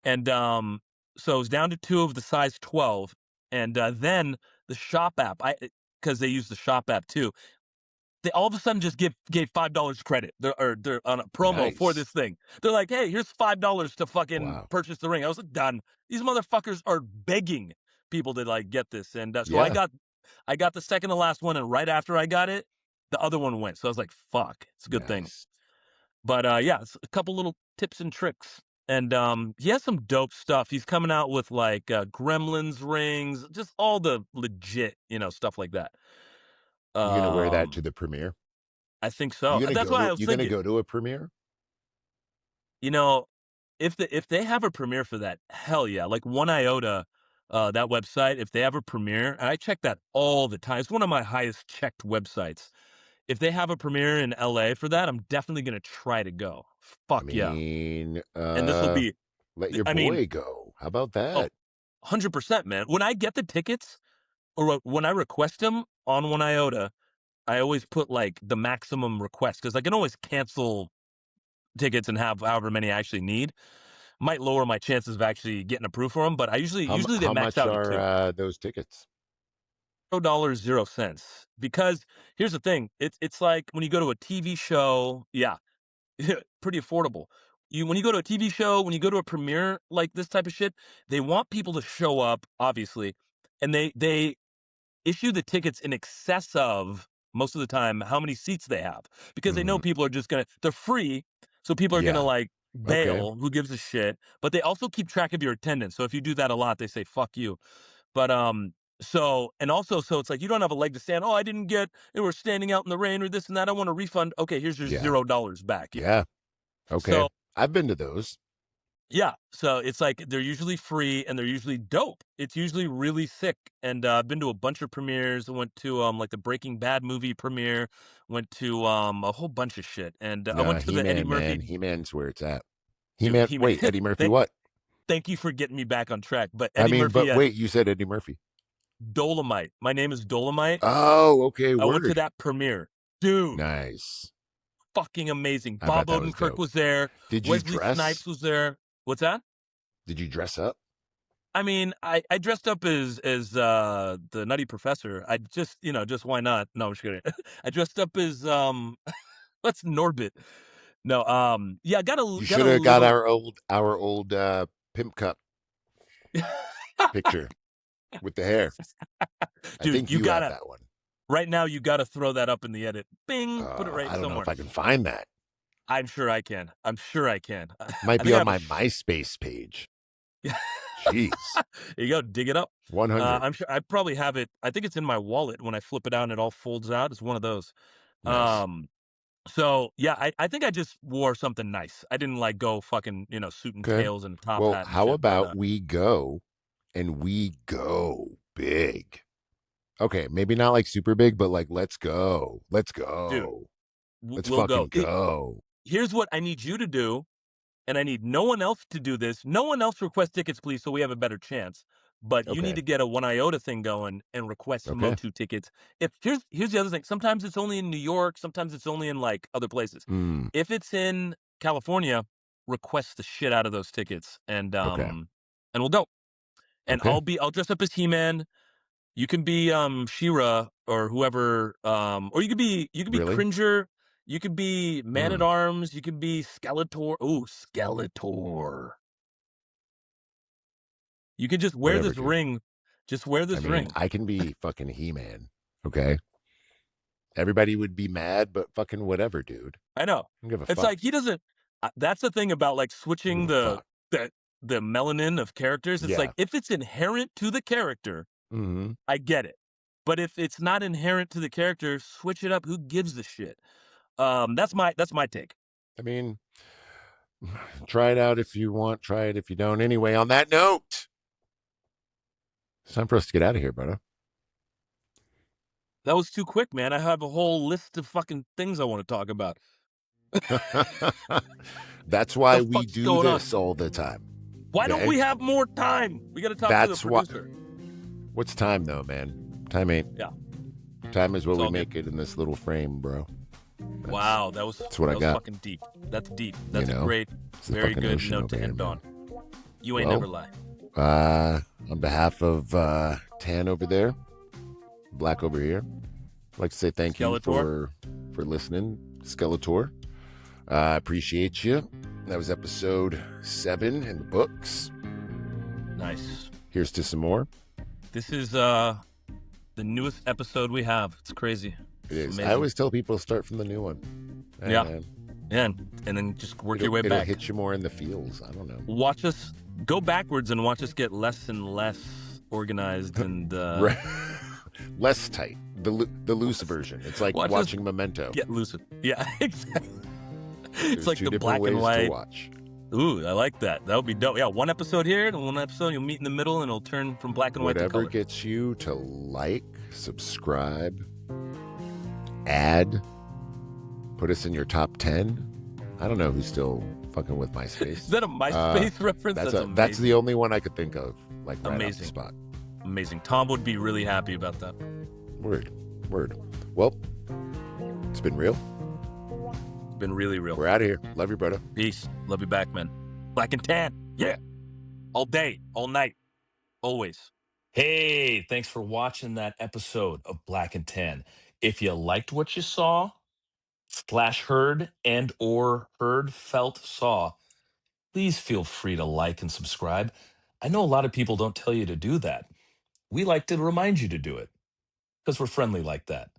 And so it was down to two of the size 12. And then the shop app, because they use the shop app too, they all of a sudden just gave $5 credit. They're on a promo for Nice. this thing. They're like, hey, here's $5 to fucking Wow. purchase the ring. I was like, done. These motherfuckers are begging people to like get this. And so Yeah. I got the second to last one, and right after I got it, the other one went. So I was like, fuck, it's a good thing. Nice. But yeah, it's a couple little tips and tricks. And he has some dope stuff. He's coming out with like Gremlins rings, just all the legit, stuff like that. You gonna wear that Um, to the premiere? I think so. That's why I was You gonna thinking, go to a premiere? you know, if they have a premiere for that, hell yeah. Like One Iota, that website, if they have a premiere, and I check that all the time. It's one of my highest checked websites. If they have a premiere in LA for that, I'm definitely gonna try to go. I Fuck yeah. mean, And this will be, let your I mean, boy go. How about oh, that? 100%, man. When I get the tickets or when I request them on One Iota, I always put like the maximum request because I can always cancel tickets and have however many I actually need. Might lower my chances of actually getting approved for them, but I usually they How max much out at 2. are those tickets? $0, 0 cents. Because here's the thing, it's like when you go to a TV show, yeah, pretty affordable. When you go to a TV show, when you go to a premiere like this type of shit, they want people to show up, obviously, and they issue the tickets in excess of most of the time how many seats they have because they know Hmm. people are just they're free, so people are gonna Yeah. like Okay. bail. Who gives a shit? But they also keep track of your attendance. So if you do that a lot, they say fuck you. But so and also so it's like you don't have a leg to stand. Oh, I didn't get it. We're standing out in the rain or this and that. I want a refund. Okay, here's your Yeah. $0 back. Yeah. Okay. So I've been to those. yeah, so it's like they're usually free and they're usually dope. It's usually really sick. And I've been to a bunch of premieres. I went to like the Breaking Bad movie premiere. Went to a whole bunch of shit. And I Nah, went to the Eddie He-Man, Murphy. man. He-Man's where it's at. Dude, He-Man. he Wait, Eddie Murphy. thank, What? thank you for getting me back on track. But I Eddie mean, Murphy but at wait, you said Eddie Murphy. Dolomite. My name is Dolomite. Oh, okay. I went to Word. that premiere. Dude, Nice. fucking amazing. I bet Bob that was Odenkirk dope. was there. Did you Wesley dress? Snipes was there. What's that? Did you dress up? I mean, I dressed up as the Nutty Professor. I just why not? No, I'm just kidding. I dressed up as what's Norbit? No, yeah, You got should a have got little our old pimp cup picture with the hair. I dude, think you you have gotta that one. right now you gotta throw that up in the edit. Bing, put it right I don't know somewhere. if I can find that. I'm sure I can. I'm sure I can. Might I be think I on have a my MySpace page. yeah. Jeez. There you go, dig it up. 100. I'm sure I probably have it. I think it's in my wallet when I flip it out and it all folds out. It's one of those. Nice. Um So yeah, I think I just wore something nice. I didn't like go fucking, suit and Okay. tails and a top Well, hat and how shit. But about we go and we go big? Okay, maybe not like super big, but like let's go. Let's dude, go. Let's we'll go. fucking go. Here's what I need you to do, and I need no one else to do this. No one else request tickets, please, so we have a better chance. But you need Okay. to get a One Iota thing going and request some Okay. O2 tickets. If here's the other thing. Sometimes it's only in New York. Sometimes it's only in like other places. Mm, If it's in California, request the shit out of those tickets, okay. and we'll go. And Okay. I'll dress up as He-Man. You can be She-Ra or whoever, or you could be Really? Cringer. You could be Man at Mm, Arms. You could be Skeletor. Ooh, Skeletor. You could just wear whatever, this dude. ring. Just wear I this mean, ring. I can be fucking He-Man. Okay. Everybody would be mad, but fucking whatever, dude. I know. I don't give a It's fuck. like he doesn't. That's the thing about like I don't switching give a fuck. the melanin of characters. It's Yeah. like if it's inherent to the character, Mm-hmm. I get it. But if it's not inherent to the character, switch it up. Who gives a shit? That's my take. I mean, try it out if you want. Try it if you don't. Anyway, on that note, it's time for us to get out of here, brother. That was too quick, man. I have a whole list of fucking things I want to talk about. That's The why we fuck's do going on? this all the time. Why don't Okay? we have more time? We got to talk to the That's why. producer. What's time though, man? Time ain't. Yeah. Time is what It's we all make it in this little frame, bro. Wow, that's what I that was got. fucking deep. That's deep. That's know, a great, it's the very fucking good ocean note over to here, end man. on. You ain't Well, never lie. On behalf of Tan over there, Black over here, I'd like to say thank you Skeletor. for listening, Skeletor. Appreciate you. That was episode 7 in the books. Nice. Here's to some more. This is the newest episode we have. It's crazy. It is. Amazing. I always tell people to start from the new one. Hey, Yeah. man. and then just work your way It'll back. hit you more in the feels. I don't know. Watch us go backwards and watch us get less and less organized and Right. Less tight. The loose version. It's like Watch us watching Memento. get lucid. Yeah, exactly. There's It's like two the different black ways and white. to watch. Ooh, I like that. That would be dope. Yeah, one episode here and one episode you'll meet in the middle and it'll turn from black and white to Whatever color. gets you to like, subscribe, add, put us in your top 10. I don't know who's still fucking with MySpace. Is that a MySpace reference? That's the only one I could think of, like right off the spot. Amazing. Tom would be really happy about that. Word. Well, it's been real. Been really real. We're out of here. Love you, brother. Peace. Love you back, man. Black and tan. Yeah. All day, all night, always. Hey, thanks for watching that episode of Black and Tan. If you liked what you saw, heard felt, saw, please feel free to like and subscribe. I know a lot of people don't tell you to do that. We like to remind you to do it because we're friendly like that.